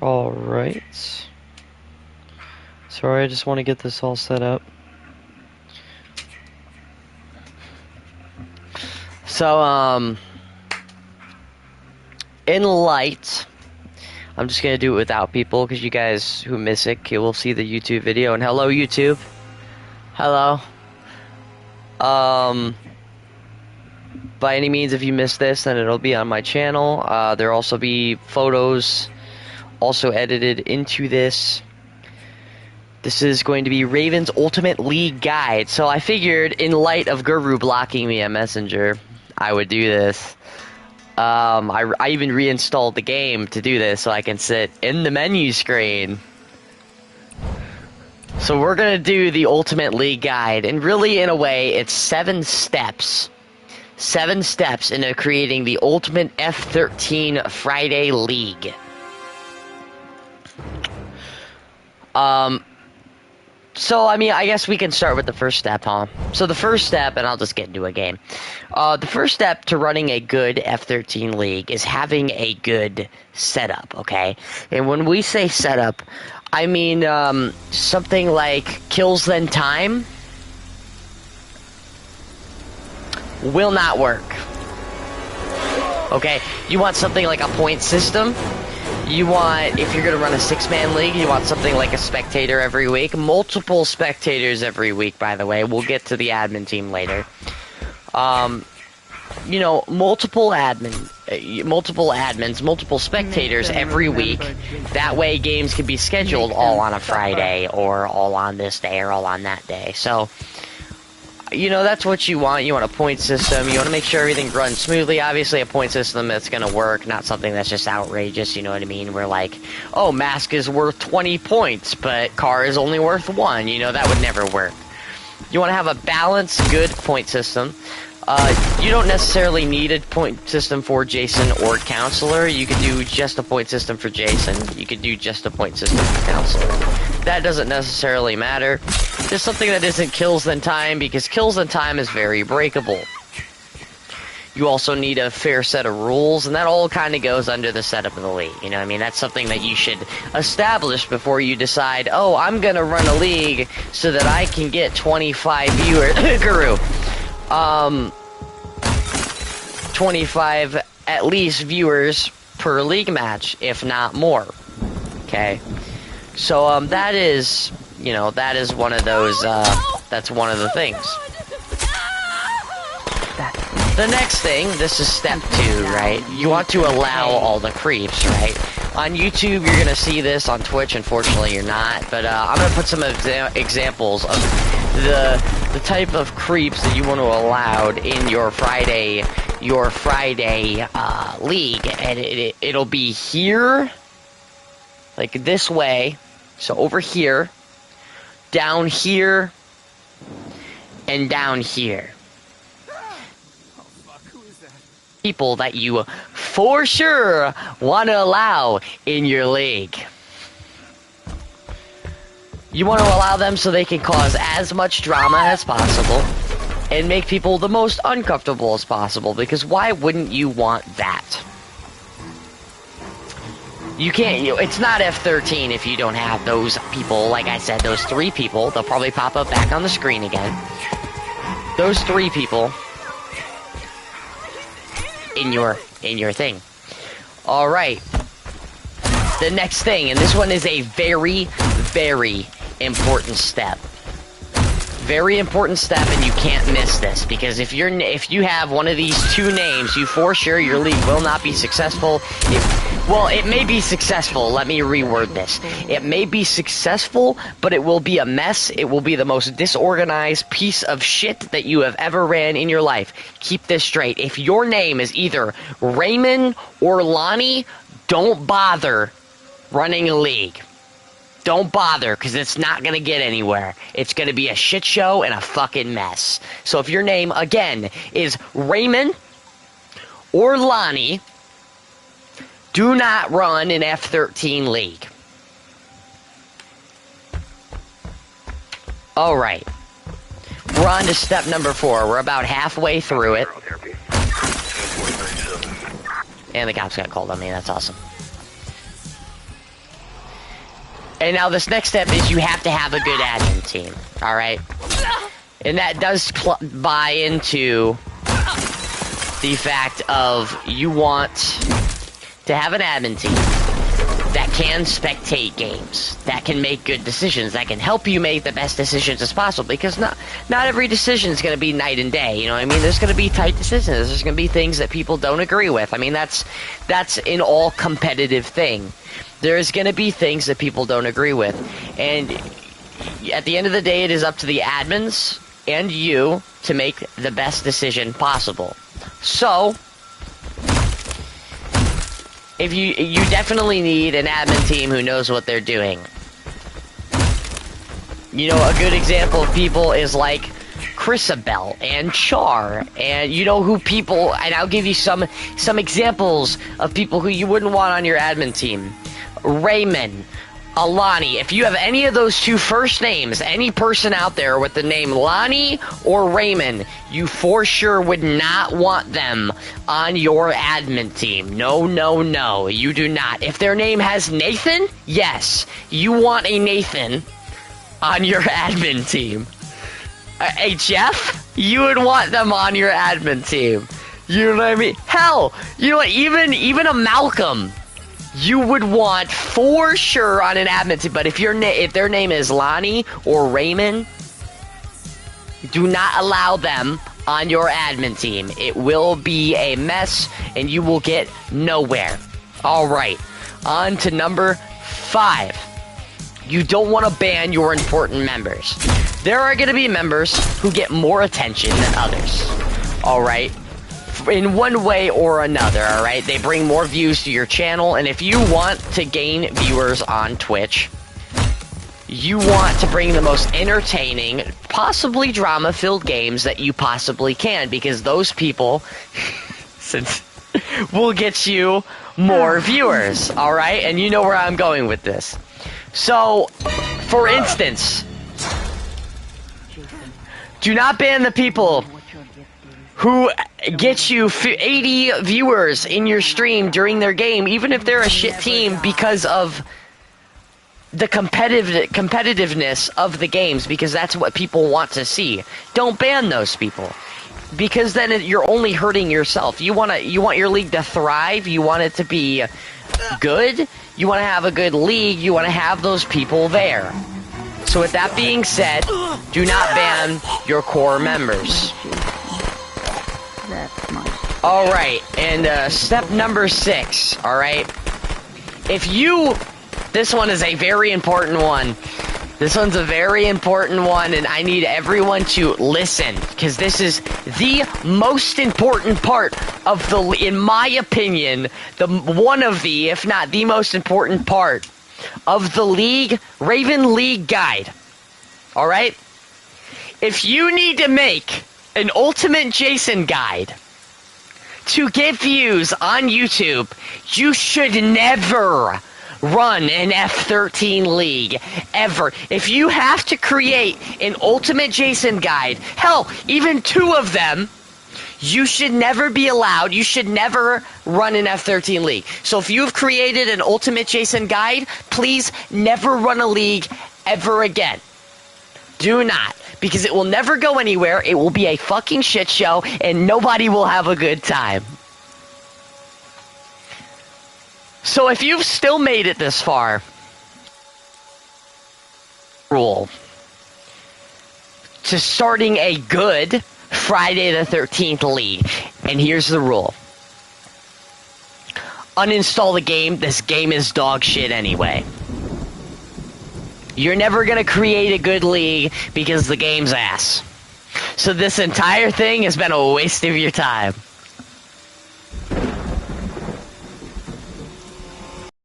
Alright. Sorry, I just want to get this all set up. So, in light, I'm just gonna do it without people, because you guys who miss it will see the YouTube video. And hello, YouTube. Hello. By any means, if you missed this, then it'll be on my channel. There'll also be photos also edited into this. This is going to be Raven's Ultimate League Guide. So I figured, in light of Guru blocking me on Messenger, I would do this. I even reinstalled the game to do this so I can sit in the menu screen. So we're gonna do the Ultimate League Guide, and really, in a way, it's 7 steps. 7 steps into creating the Ultimate F13 Friday League. So, I mean, I guess we can start with the first step, huh? So the first step, and I'll just get into a game. The first step to running a good F13 league is having a good setup, okay? And when we say setup, I mean something like kills then time will not work. Okay? You want something like a point system. You want, if you're going to run a 6-man league, you want something like a spectator every week. Multiple spectators every week, by the way. We'll get to the admin team later. You know, multiple admins, multiple spectators every week. That way games can be scheduled all on a Friday, or all on this day, or all on that day. So, you know, that's what you want. You want a point system. You want to make sure everything runs smoothly. Obviously, a point system that's going to work, not something that's just outrageous, you know what I mean? Where, like, oh, mask is worth 20 points, but car is only worth 1. You know, that would never work. You want to have a balanced, good point system. You don't necessarily need a point system for Jason or Counselor. You could do just a point system for Jason. You could do just a point system for Counselor. That doesn't necessarily matter. Just something that isn't kills then time, because kills then time is very breakable. You also need a fair set of rules, and that all kind of goes under the setup of the league. You know what I mean? That's something that you should establish before you decide, oh, I'm going to run a league so that I can get 25 viewers. Guru. 25 at least viewers per league match, if not more. Okay? So, that is, you know, that is one of those, that's one of the things. The next thing, this is step 2, right? You want to allow all the creeps, right? On YouTube, you're going to see this. On Twitch, unfortunately, you're not. But I'm going to put some examples of the type of creeps that you want to allow in your Friday league. And it'll be here, like this way. So over here, down here, and down here. People that you for sure want to allow in your league. You want to allow them so they can cause as much drama as possible and make people the most uncomfortable as possible, because why wouldn't you want that? You can't, it's not F13 if you don't have those people. Like I said, those 3 people, they'll probably pop up back on the screen again. Those 3 people in your thing. Alright. The next thing, and this one is a very, very important step. Very important step, and you can't miss this, because if you have one of these 2 names, you for sure your league will not be successful. Well, it may be successful. Let me reword this. It may be successful, but it will be a mess. It will be the most disorganized piece of shit that you have ever ran in your life. Keep this straight. If your name is either Raymond or Lonnie, don't bother running a league. Don't bother, because it's not going to get anywhere. It's going to be a shit show and a fucking mess. So if your name, again, is Raymond or Lonnie, do not run an F13 league. Alright. We're on to step number 4. We're about halfway through it. And the cops got called on me. That's awesome. And now this next step is you have to have a good admin team, alright? And that does buy into the fact of you want to have an admin team that can spectate games, that can make good decisions, that can help you make the best decisions as possible, because not every decision is going to be night and day, you know what I mean? There's going to be tight decisions, there's going to be things that people don't agree with. I mean, that's in all competitive thing. There's going to be things that people don't agree with, and at the end of the day, it is up to the admins and you to make the best decision possible. So, if you definitely need an admin team who knows what they're doing. You know, a good example of people is like Chrisabel and Char, and you know who people, and I'll give you some examples of people who you wouldn't want on your admin team. Raymond, Alani. If you have any of those two first names, any person out there with the name Lonnie or Raymond, you for sure would not want them on your admin team. No, no, no, you do not. If their name has Nathan, yes, you want a Nathan on your admin team. Hey, Jeff, you would want them on your admin team. You know what I mean? Hell, you know what, even a Malcolm, you would want for sure on an admin team. But if their name is Lonnie or Raymond, do not allow them on your admin team. It will be a mess, and you will get nowhere. Alright, on to number 5. You don't want to ban your important members. There are going to be members who get more attention than others. Alright? In one way or another, alright? They bring more views to your channel, and if you want to gain viewers on Twitch, you want to bring the most entertaining, possibly drama-filled games that you possibly can, because those people will get you more viewers, alright? And you know where I'm going with this. So, for instance, do not ban the people who get you 80 viewers in your stream during their game, even if they're a shit team, because of the competitiveness of the games, because that's what people want to see. Don't ban those people, because then you're only hurting yourself. You want your league to thrive, you want it to be good, you want to have a good league, you want to have those people there. So with that being said, do not ban your core members. Alright, and step number 6, alright? This one is a very important one. This one's a very important one, and I need everyone to listen, because this is the most important part of in my opinion, one of the, if not the most important part of the Raven League guide. Alright? If you need to make an Ultimate Jason guide to get views on YouTube, you should never run an F13 league, ever. If you have to create an Ultimate Jason guide, hell, even 2 of them, you should never be allowed, you should never run an F13 league. So if you've created an Ultimate Jason guide, please never run a league ever again. Do not, because it will never go anywhere, it will be a fucking shit show, and nobody will have a good time. So if you've still made it this far, rule to starting a good Friday the 13th league, and here's the rule. Uninstall the game, this game is dog shit anyway. You're never gonna create a good league because the game's ass. So this entire thing has been a waste of your time.